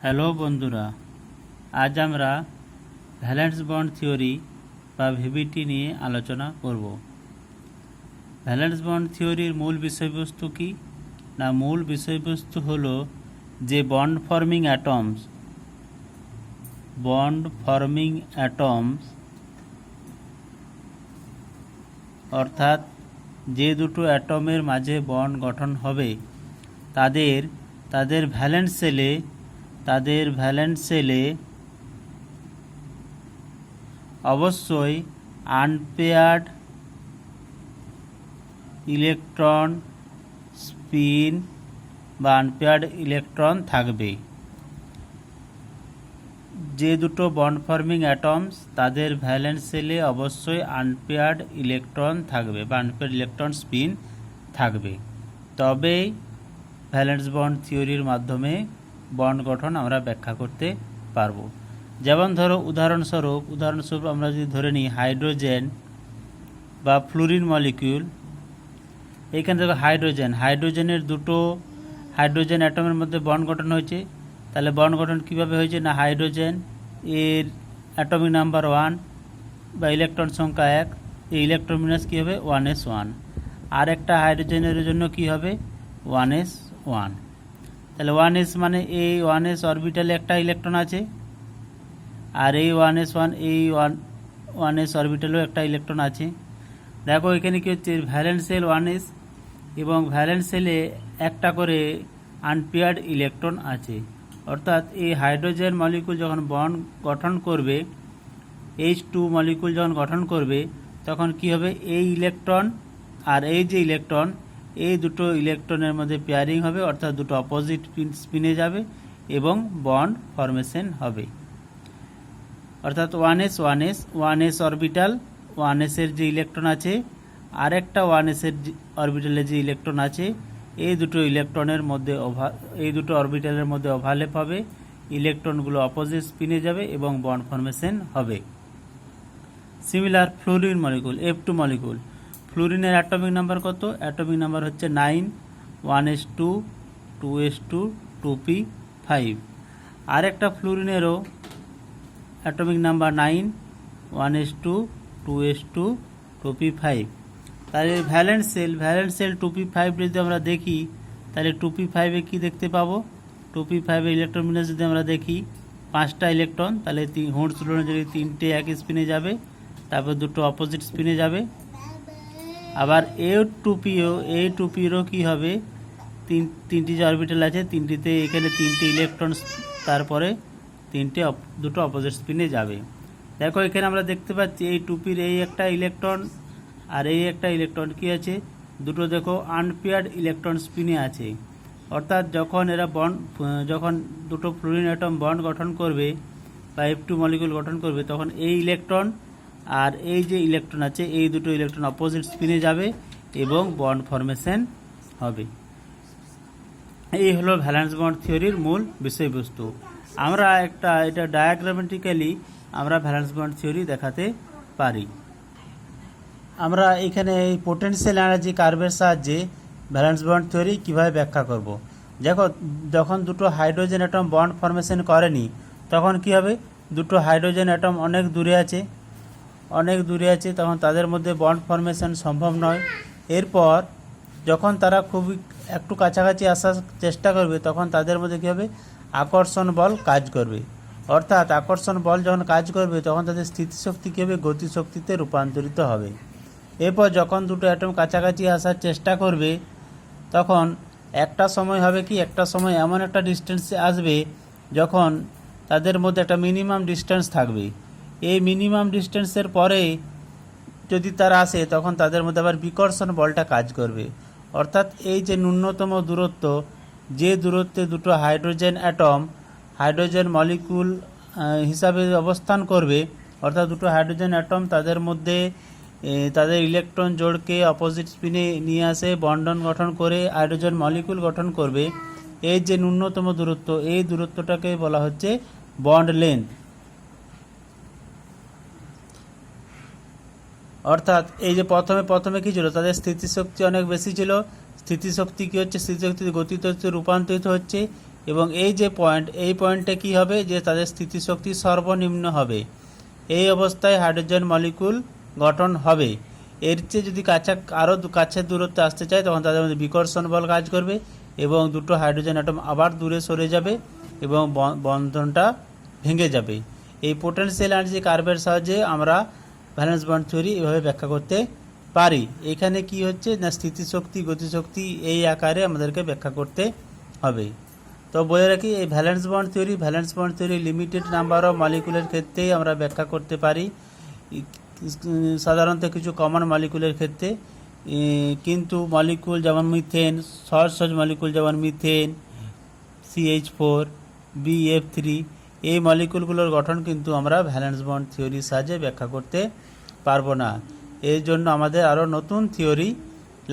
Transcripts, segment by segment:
Hello বন্ধুরা, আজ আমরা ভ্যালেন্স বন্ড থিওরি বা ভিবিটি নিয়ে আলোচনা করব। ভ্যালেন্স বন্ড থিওরির মূল বিষয়বস্তু কি না, মূল বিষয়বস্তু হলো যে বন্ড ফর্মিং অ্যাটমস অর্থাৎ যে দুটো অ্যাটমের মাঝে বন্ড গঠন হবে তাদের ভ্যালেন্স সেলে অবশ্যই আনপেয়ার্ড ইলেকট্রন স্পিন বা আনপেয়ার্ড ইলেকট্রন থাকবে। যে দুটো বন্ড ফর্মিং অ্যাটমস তাদের ভ্যালেন্স সেলে অবশ্যই আনপেয়ার্ড ইলেকট্রন থাকবে বা আনপেয়ার্ড ইলেকট্রন স্পিন থাকবে, তবেই ভ্যালেন্স বন্ড থিওরির মাধ্যমে বন্ড গঠন আমরা ব্যাখ্যা করতে পারবো। যেমন ধরো উদাহরণস্বরূপ আমরা যদি ধরে নিই হাইড্রোজেন বা ফ্লুরিন মলিকিউল। এইখান থেকে হাইড্রোজেনের দুটো হাইড্রোজেন অ্যাটমের মধ্যে বন্ড গঠন হয়েছে। তাহলে বন্ড গঠন কীভাবে হয়েছে না, হাইড্রোজেন এর অ্যাটমিক নাম্বার 1 বা ইলেকট্রন সংখ্যা 1, এই ইলেকট্রন বিন্যাস কী হবে 1s1। আর একটা হাইড্রোজেনের জন্য কি হবে 1s1। তাহলে 1s মানে এই 1s অরবিটালে একটা ইলেকট্রন আছে, আর এই 1s1 এই 1s অরবিটালেও একটা ইলেকট্রন আছে। দেখো এখানে কি হচ্ছে, ভ্যালেন্স সেল 1s এবং ভ্যালেন্স সেলে একটা করে আনপেয়ার্ড ইলেকট্রন আছে। অর্থাৎ এই হাইড্রোজেন মলিকুল যখন বন্ড গঠন করবে, H2 মলিকুল যখন গঠন করবে, তখন কি হবে এই ইলেকট্রন আর এই যে ইলেকট্রন, এই দুটো ইলেকট্রনের মধ্যে পেয়ারিং হবে, অর্থাৎ দুটো অপোজিট স্পিনে যাবে এবং বন্ড ফরমেশন হবে। অর্থাৎ 1s অরবিটাল 1s এর যে ইলেকট্রন আছে আর একটা 1s এর অরবিটালে যে ইলেকট্রন আছে, এই দুটো অরবিটালের মধ্যে ওভারল্যাপ হবে, ইলেকট্রনগুলো অপোজিট স্পিনে যাবে এবং বন্ড ফরমেশন হবে। Similar fluorine molecule F2 molecule, ফ্লুরিনের অ্যাটমিক নাম্বার কত? অ্যাটমিক নাম্বার হচ্ছে 9, 1s2 2s2 2p5। আর একটা ফ্লুরিনেরও atomic number 9, 1s2 2s2 2p5। তাহলে ভ্যালেন্স সেল 2p5 যদি আমরা দেখি, তাহলে 2p5-এ কী দেখতে পাবো? 2p5-এর ইলেকট্রন বিন্যাস যদি আমরা দেখি, 5টা ইলেকট্রন, তাহলে হোঁড় তুলনে যদি 3টে এক স্পিনে যাবে, তারপর দুটো অপোজিট স্পিনে যাবে। আবার A2Pরও কী হবে, তিনটি যে অরবিটাল আছে, তিনটিতে এখানে 3টে ইলেকট্রন, তারপরে দুটো অপোজিট স্পিনে যাবে। দেখো এখানে আমরা দেখতে পাচ্ছি এই 2Pর এই একটা ইলেকট্রন আর এই একটা ইলেকট্রন কি আছে, দুটো দেখো আনপেয়ার্ড ইলেকট্রন স্পিনে আছে। অর্থাৎ যখন দুটো ফ্লুরিন অ্যাটম বন্ড গঠন করবে বা F2 মলিকুল গঠন করবে, তখন এই ইলেকট্রন আর এই যে ইলেকট্রন আছে, এই দুটো ইলেকট্রন অপোজিট স্পিনে যাবে এবং বন্ড ফরমেশন হবে। এই হলো ভ্যালেন্স বন্ড থিওরির মূল বিষয়বস্তু। আমরা এটা ডায়াগ্রামেটিক্যালি আমরা ভ্যালেন্স বন্ড থিওরি দেখাতে পারি। আমরা এখানে এই পোটেনশিয়াল এনার্জি কার্ভের সাহায্যে ভ্যালেন্স বন্ড থিওরি কীভাবে ব্যাখ্যা করব। দেখো যখন দুটো হাইড্রোজেন অ্যাটম বন্ড ফরমেশন করেনি, তখন কি হবে, দুটো হাইড্রোজেন অ্যাটম অনেক দূরে আছে, তখন তাদের মধ্যে বন্ড ফরমেশন সম্ভব নয়। এরপর যখন তারা খুবই একটু কাছাকাছি আসার চেষ্টা করবে, তখন তাদের মধ্যে কী হবে, আকর্ষণ বল কাজ করবে। অর্থাৎ আকর্ষণ বল যখন কাজ করবে, তখন তাদের স্থিতিশক্তি কী হবে, গতিশক্তিতে রূপান্তরিত হবে। এরপর যখন দুটো অ্যাটম কাছাকাছি আসার চেষ্টা করবে, তখন একটা সময় এমন একটা ডিস্টেন্সে আসবে যখন তাদের মধ্যে একটা মিনিমাম ডিস্টেন্স থাকবে। এই মিনিমাম ডিস্টেন্সের পরে যদি তারা আসে, তখন তাদের মধ্যে আবার বিকর্ষণ বলটা কাজ করবে। অর্থাৎ এই যে ন্যূনতম দূরত্ব, যে দূরত্বে দুটো হাইড্রোজেন মলিকুল হিসাবে অবস্থান করবে, অর্থাৎ দুটো হাইড্রোজেন অ্যাটম তাদের মধ্যে তাদের ইলেকট্রন জোড়কে অপোজিট স্পিনে নিয়ে আসে, বন্ডন গঠন করে হাইড্রোজেন মলিকুল গঠন করবে। এই যে ন্যূনতম দূরত্ব, এই দূরত্বটাকে বলা হচ্ছে বন্ড লেন্থ। অর্থাৎ এই যে প্রথমে কি ছিল, তাদের স্থিতিশক্তি অনেক বেশি ছিল। স্থিতিশক্তি কি হচ্ছে, স্থিতিশক্তি গতিতে রূপান্তরিত হচ্ছে এবং এই যে পয়েন্ট, এই পয়েন্টে কি হবে, যে তাদের স্থিতিশক্তি সর্বনিম্ন হবে। এই অবস্থায় হাইড্রোজেন মলিকুল গঠন হবে। এর চেয়ে যদি আরও কাছের দূরত্বে আসতে চায় তখন তাদের মধ্যে বিকর্ষণ বল কাজ করবে এবং দুটো হাইড্রোজেন অ্যাটম আবার দূরে সরে যাবে এবং বন্ধনটা ভেঙে যাবে। এই পোটেনশিয়াল এনার্জি কার্ভের সাহায্যে আমরা ভ্যালেন্স বন্ড থিওরি এভাবে ব্যাখ্যা করতে পারি। এখানে কি হচ্ছে না, স্থিতিশক্তি গতিশক্তি এই আকারে আমাদেরকে ব্যাখ্যা করতে হবে। তো বলে রাখি, এই valence bond theory limited number of মলিকুলের ক্ষেত্রেই আমরা ব্যাখ্যা করতে পারি, সাধারণত কিছু কমন মলিকুলের ক্ষেত্রে। কিন্তু মলিকুল যেমন মিথেন, সহজ মলিকুল যেমন মিথেন, CH4, BF3, এই মলিকুলগুলোর গঠন কিন্তু আমরা ভ্যালেন্স বন্ড থিওরির সাহায্যে ব্যাখ্যা করতে পারবো না। এর জন্য আমাদের আরও নতুন থিওরি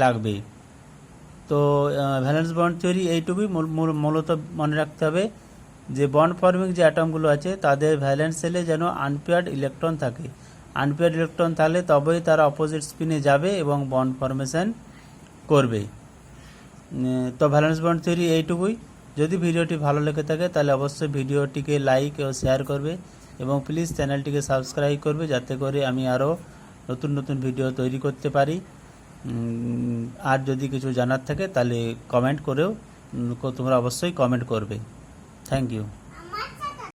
লাগবে। তো ভ্যালেন্স বন্ড থিওরি এইটুকুই মূলত মনে রাখতে হবে, যে বন্ড ফর্মিং যে অ্যাটমগুলো আছে তাদের ভ্যালেন্স শেলে যেন আনপেয়ার্ড ইলেকট্রন থাকে। আনপেয়ার্ড ইলেকট্রন থাকলে তবেই তারা অপোজিট স্পিনে যাবে এবং বন্ড ফর্মেশন করবে। তো ভ্যালেন্স বন্ড থিওরি এইটুকুই। যদি ভিডিওটি ভালো লেগে থাকে তাহলে অবশ্যই ভিডিওটিকে লাইক ও শেয়ার করবে এবং প্লিজ চ্যানেলটিকে সাবস্ক্রাইব করবে, যাতে করে আমি আরও নতুন নতুন ভিডিও তৈরি করতে পারি। আর যদি কিছু জানার থাকে তাহলে কমেন্ট করেও তোমরা অবশ্যই কমেন্ট করবে। Thank you.